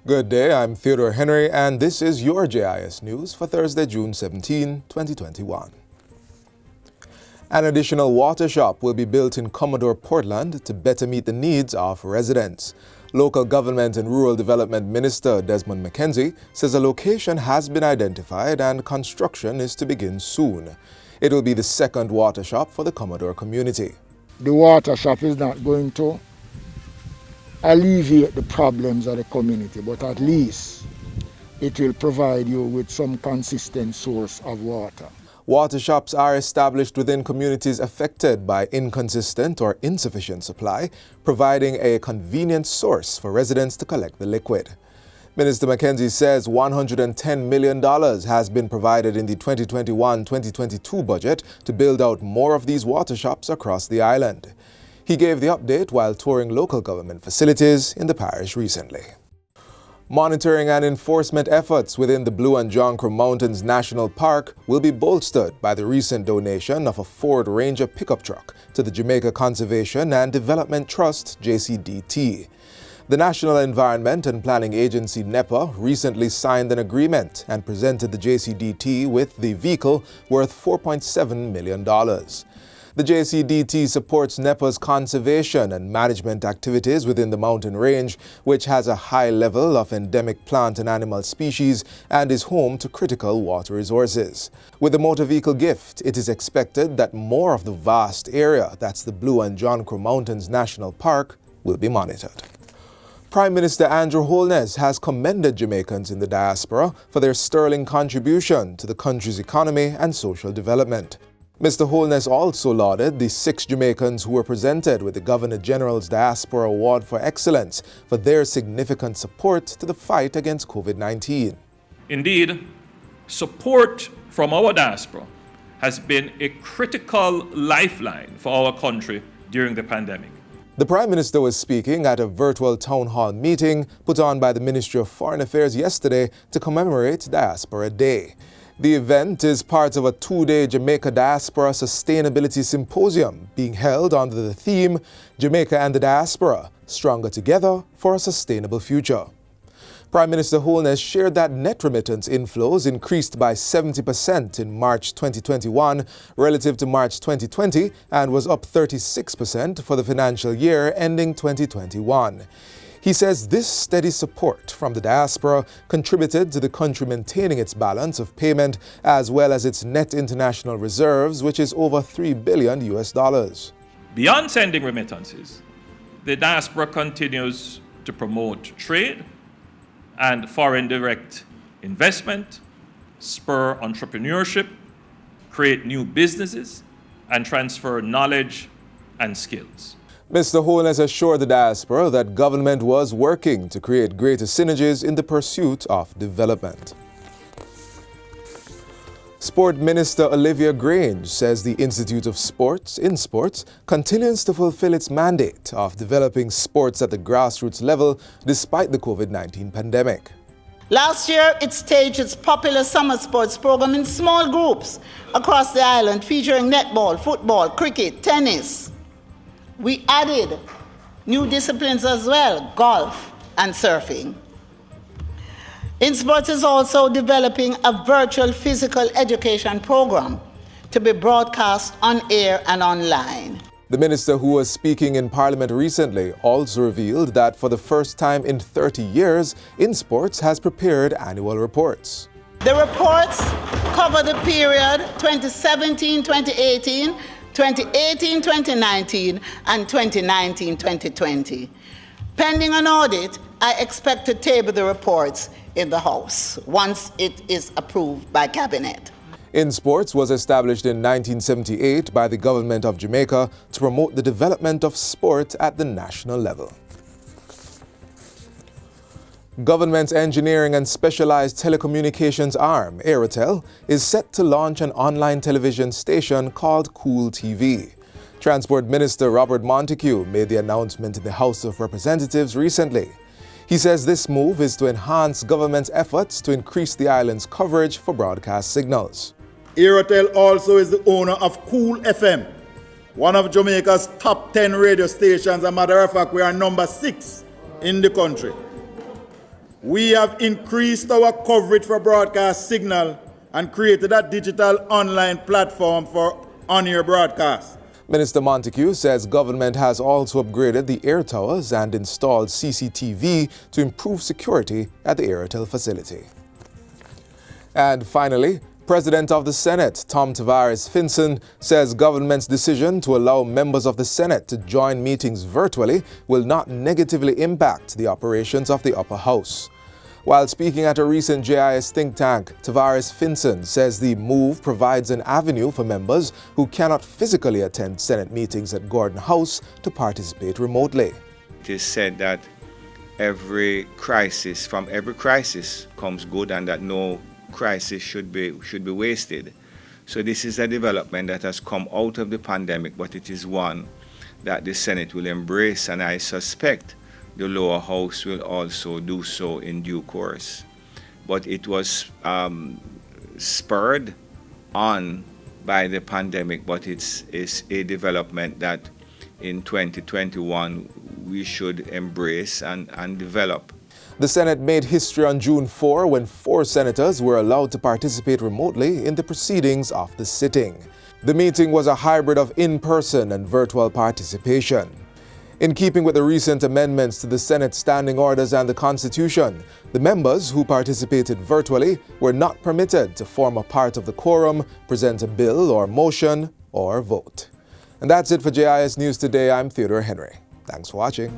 Good day, I'm Theodore Henry, and this is your JIS News for Thursday, June 17, 2021. An additional water shop will be built in Commodore, Portland to better meet the needs of residents. Local Government and Rural Development Minister Desmond McKenzie says a location has been identified and construction is to begin soon. It will be the second water shop for the Commodore community. The water shop is not going to alleviate the problems of the community, but at least it will provide you with some consistent source of water. Water shops are established within communities affected by inconsistent or insufficient supply, providing a convenient source for residents to collect the liquid. Minister McKenzie says $110 million has been provided in the 2021-2022 budget to build out more of these water shops across the island. He gave the update while touring local government facilities in the parish recently. Monitoring and enforcement efforts within the Blue and John Crow Mountains National Park will be bolstered by the recent donation of a Ford Ranger pickup truck to the Jamaica Conservation and Development Trust, JCDT. The National Environment and Planning Agency, NEPA, recently signed an agreement and presented the JCDT with the vehicle worth $4.7 million. The JCDT supports NEPA's conservation and management activities within the mountain range, which has a high level of endemic plant and animal species and is home to critical water resources. With the motor vehicle gift, it is expected that more of the vast area, that's the Blue and John Crow Mountains National Park, will be monitored. Prime Minister Andrew Holness has commended Jamaicans in the diaspora for their sterling contribution to the country's economy and social development. Mr. Holness also lauded the 6 Jamaicans who were presented with the Governor-General's Diaspora Award for Excellence for their significant support to the fight against COVID-19. Indeed, support from our diaspora has been a critical lifeline for our country during the pandemic. The Prime Minister was speaking at a virtual town hall meeting put on by the Ministry of Foreign Affairs yesterday to commemorate Diaspora Day. The event is part of a 2-day Jamaica Diaspora Sustainability Symposium being held under the theme Jamaica and the Diaspora, Stronger Together for a Sustainable Future. Prime Minister Holness shared that net remittance inflows increased by 70% in March 2021 relative to March 2020 and was up 36% for the financial year ending 2021. He says this steady support from the diaspora contributed to the country maintaining its balance of payment as well as its net international reserves, which is over $3 billion. Beyond sending remittances, the diaspora continues to promote trade and foreign direct investment, spur entrepreneurship, create new businesses, and transfer knowledge and skills. Mr. Holness assured the diaspora that government was working to create greater synergies in the pursuit of development. Sport Minister Olivia Grange says the Institute of Sports, InSports, continues to fulfill its mandate of developing sports at the grassroots level despite the COVID-19 pandemic. Last year, it staged its popular summer sports program in small groups across the island, featuring netball, football, cricket, tennis. We added new disciplines as well, golf and surfing. InSports is also developing a virtual physical education program to be broadcast on air and online. The minister, who was speaking in Parliament recently, also revealed that for the first time in 30 years, InSports has prepared annual reports. The reports cover the period 2017-2018, 2018-2019, and 2019-2020. Pending an audit, I expect to table the reports in the House once it is approved by Cabinet. InSports was established in 1978 by the government of Jamaica to promote the development of sport at the national level. Government's engineering and specialized telecommunications arm, Aerotel, is set to launch an online television station called Cool TV. Transport Minister Robert Montague made the announcement in the House of Representatives recently. He says this move is to enhance government's efforts to increase the island's coverage for broadcast signals. Aerotel also is the owner of Cool FM, one of Jamaica's top 10 radio stations. As a matter of fact, we are number 6 in the country. We have increased our coverage for broadcast signal and created a digital online platform for on-air broadcast. Minister Montague says government has also upgraded the air towers and installed CCTV to improve security at the Airtel facility. And finally, President of the Senate, Tom Tavares Finson, says government's decision to allow members of the Senate to join meetings virtually will not negatively impact the operations of the upper house. While speaking at a recent JIS think tank, Tavares Finson says the move provides an avenue for members who cannot physically attend Senate meetings at Gordon House to participate remotely. It is said that from every crisis comes good, and that no crisis should be wasted. So this is a development that has come out of the pandemic, but it is one that the Senate will embrace, and I suspect the lower house will also do so in due course. But it was spurred on by the pandemic, but it's a development that in 2021 we should embrace and develop. The Senate made history on June 4 when 4 senators were allowed to participate remotely in the proceedings of the sitting. The meeting was a hybrid of in-person and virtual participation. In keeping with the recent amendments to the Senate standing orders and the Constitution, the members who participated virtually were not permitted to form a part of the quorum, present a bill or motion, or vote. And that's it for JIS News Today. I'm Theodore Henry. Thanks for watching.